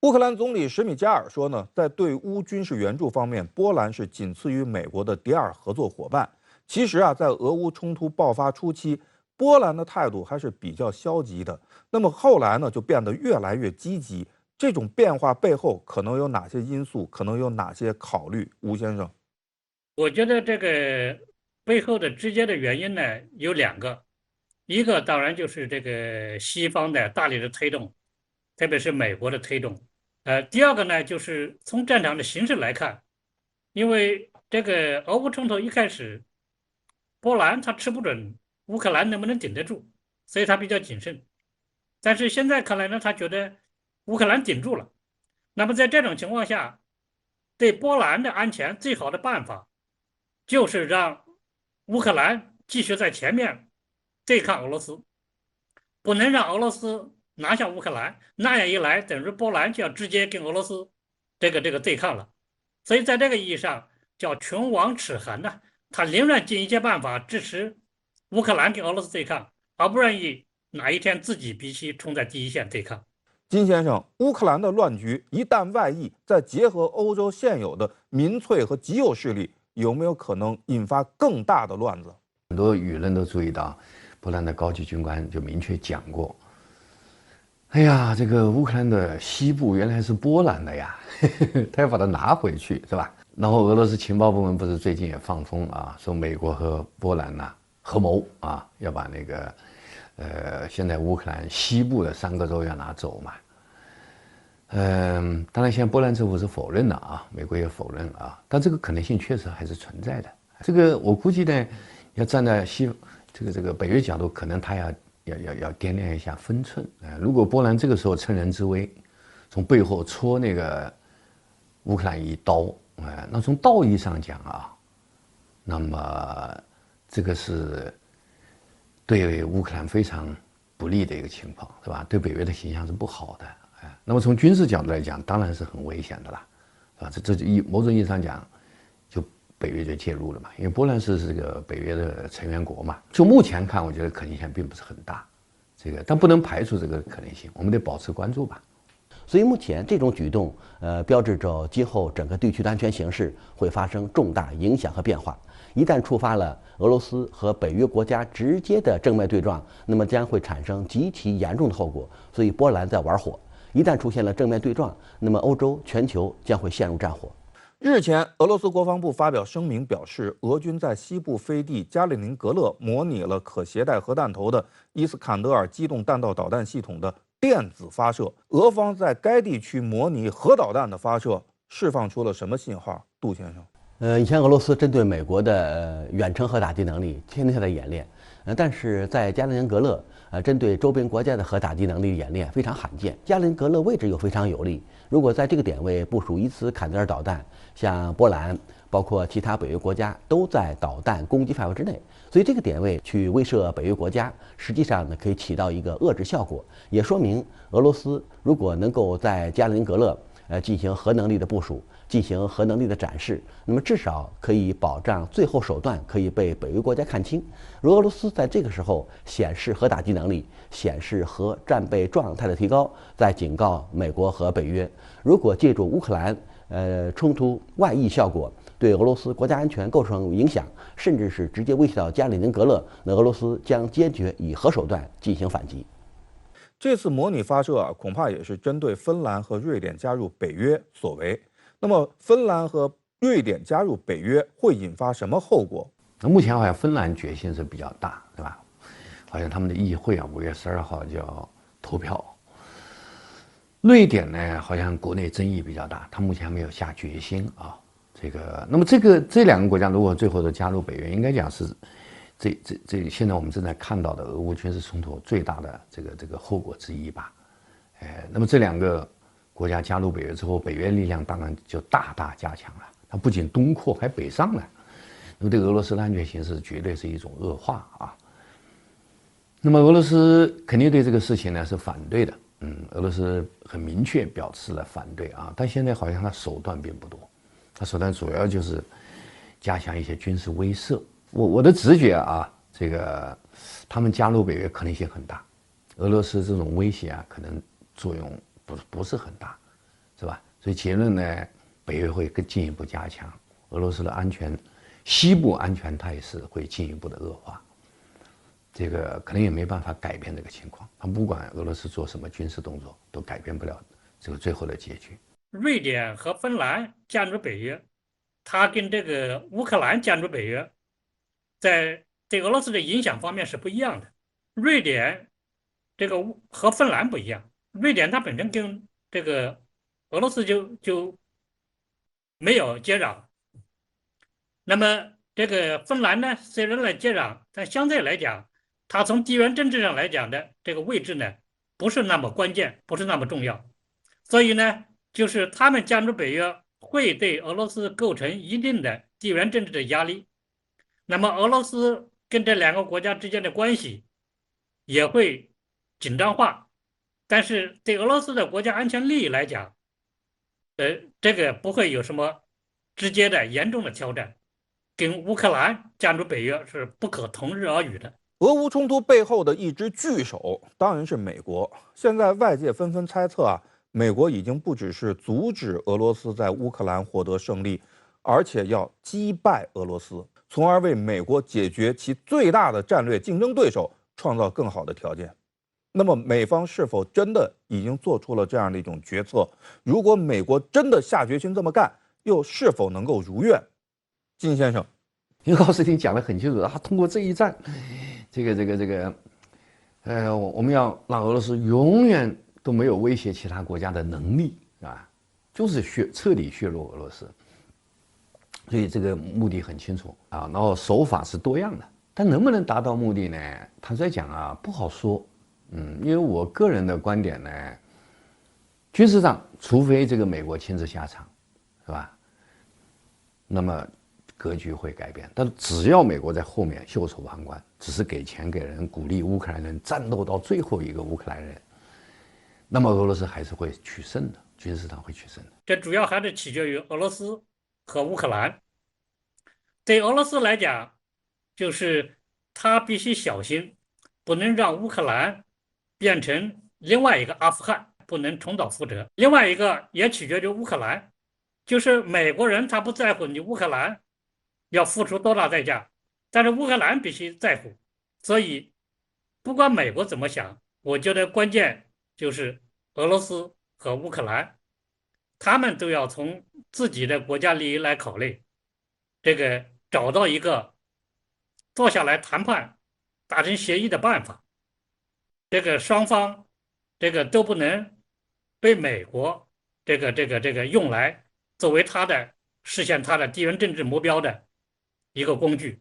乌克兰总理什米加尔说呢，在对乌军事援助方面，波兰是仅次于美国的第二合作伙伴。其实啊，在俄乌冲突爆发初期，波兰的态度还是比较消极的。那么后来呢，就变得越来越积极。这种变化背后可能有哪些因素？可能有哪些考虑？吴先生。我觉得这个背后的直接的原因呢有两个，一个当然就是这个西方的大力的推动，特别是美国的推动。第二个呢就是从战场的形势来看，因为这个俄乌冲突一开始，波兰他吃不准乌克兰能不能顶得住，所以他比较谨慎。但是现在看来呢，他觉得乌克兰顶住了。那么在这种情况下，对波兰的安全最好的办法就是让乌克兰继续在前面对抗俄罗斯，不能让俄罗斯拿下乌克兰。那样一来，等于波兰就要直接跟俄罗斯这个对抗了。所以在这个意义上，叫唇亡齿寒呐、他宁愿尽一切办法支持乌克兰跟俄罗斯对抗，而不愿意哪一天自己必须冲在第一线对抗。金先生，乌克兰的乱局一旦外溢，再结合欧洲现有的民粹和极右势力，有没有可能引发更大的乱子？很多舆论都注意到，波兰的高级军官就明确讲过：“哎呀，这个乌克兰的西部原来是波兰的呀，他要把它拿回去，是吧？”然后俄罗斯情报部门不是最近也放风啊，说美国和波兰呐、合谋啊，要把那个现在乌克兰西部的3个州要拿走嘛。当然现在波兰政府是否认了啊，美国也否认啊，但这个可能性确实还是存在的。这个我估计呢，要站在这个北约角度，可能他要掂量一下分寸啊。如果波兰这个时候趁人之危，从背后戳那个乌克兰一刀，那从道义上讲啊，那么这个是对乌克兰非常不利的一个情况，是吧？对北约的形象是不好的。那么从军事角度来讲，当然是很危险的啦，啊，某种意义上讲，就北约就介入了嘛，因为波兰是这个北约的成员国嘛。就目前看，我觉得可能性并不是很大，但不能排除这个可能性，我们得保持关注吧。所以目前这种举动，标志着今后整个地区的安全形势会发生重大影响和变化。一旦触发了俄罗斯和北约国家直接的正面对撞，那么将会产生极其严重的后果。所以波兰在玩火。一旦出现了正面对撞，那么欧洲、全球将会陷入战火。日前，俄罗斯国防部发表声明表示，俄军在西部飞地加里宁格勒模拟了可携带核弹头的伊斯坎德尔机动弹道导弹系统的电子发射。俄方在该地区模拟核导弹的发射，释放出了什么信号？杜先生。以前俄罗斯针对美国的远程核打击能力天天在演练，但是在加里宁格勒，针对周边国家的核打击能力演练非常罕见。加里宁格勒位置又非常有利，如果在这个点位部署伊斯坎德尔导弹，像波兰，包括其他北约国家都在导弹攻击范围之内，所以这个点位去威慑北约国家，实际上呢可以起到一个遏制效果，也说明俄罗斯如果能够在加里宁格勒进行核能力的部署，进行核能力的展示，那么至少可以保障最后手段可以被北约国家看清。如俄罗斯在这个时候显示核打击能力，显示核战备状态的提高，再警告美国和北约，如果借助乌克兰冲突外溢效果对俄罗斯国家安全构成影响，甚至是直接威胁到加里宁格勒，那俄罗斯将坚决以核手段进行反击。这次模拟发射啊，恐怕也是针对芬兰和瑞典加入北约所为。那么，芬兰和瑞典加入北约会引发什么后果？那目前好像芬兰决心是比较大，对吧？好像他们的议会啊，5月12号就要投票。瑞典呢，好像国内争议比较大，他目前还没有下决心啊。那么这2个国家如果最后都加入北约，应该讲是现在我们正在看到的俄乌军事冲突最大的这个后果之一吧。那么这2个国家加入北约之后，北约力量当然就大大加强了，它不仅东扩还北上了，那么对俄罗斯的安全形势绝对是一种恶化啊。那么俄罗斯肯定对这个事情呢是反对的，俄罗斯很明确表示了反对啊，但现在好像他手段并不多，他手段主要就是加强一些军事威慑。我的直觉啊，他们加入北约可能性很大，俄罗斯这种威胁啊，可能作用不是很大，是吧？所以结论呢，北约会更进一步加强俄罗斯的安全，西部安全态势会进一步的恶化。这个可能也没办法改变这个情况，他不管俄罗斯做什么军事动作，都改变不了这个最后的结局。瑞典和芬兰加入北约，它跟这个乌克兰加入北约，在对俄罗斯的影响方面是不一样的。瑞典这个和芬兰不一样，瑞典它本身跟这个俄罗斯就没有接壤。那么这个芬兰呢，虽然来接壤，但相对来讲，它从地缘政治上来讲的这个位置呢，不是那么关键，不是那么重要。所以呢，就是他们加入北约会对俄罗斯构成一定的地缘政治的压力。那么俄罗斯跟这两个国家之间的关系也会紧张化，但是对俄罗斯的国家安全利益来讲，这个不会有什么直接的严重的挑战，跟乌克兰加入北约是不可同日而语的。俄乌冲突背后的一只巨手当然是美国。现在外界纷纷猜测啊，美国已经不只是阻止俄罗斯在乌克兰获得胜利，而且要击败俄罗斯，从而为美国解决其最大的战略竞争对手创造更好的条件。那么美方是否真的已经做出了这样的一种决策？如果美国真的下决心这么干，又是否能够如愿？金先生，因为奥斯汀讲得很清楚，通过这一战，我们要让俄罗斯永远都没有威胁其他国家的能力，啊，就是彻底削弱俄罗斯。所以这个目的很清楚啊，然后手法是多样的，但能不能达到目的呢？坦率讲啊，不好说。因为我个人的观点呢，军事上除非这个美国亲自下场，是吧？那么格局会改变。但只要美国在后面袖手旁观，只是给钱给人，鼓励乌克兰人战斗到最后一个乌克兰人，那么俄罗斯还是会取胜的，军事上会取胜的。这主要还是取决于俄罗斯和乌克兰。对俄罗斯来讲，就是他必须小心，不能让乌克兰变成另外一个阿富汗，不能重蹈覆辙。另外一个也取决于乌克兰，就是美国人他不在乎你乌克兰要付出多大代价，但是乌克兰必须在乎。所以不管美国怎么想，我觉得关键就是俄罗斯和乌克兰，他们都要从自己的国家利益来考虑，这个找到一个坐下来谈判达成协议的办法。这个双方这个都不能被美国这个用来作为他的实现他的地缘政治目标的一个工具。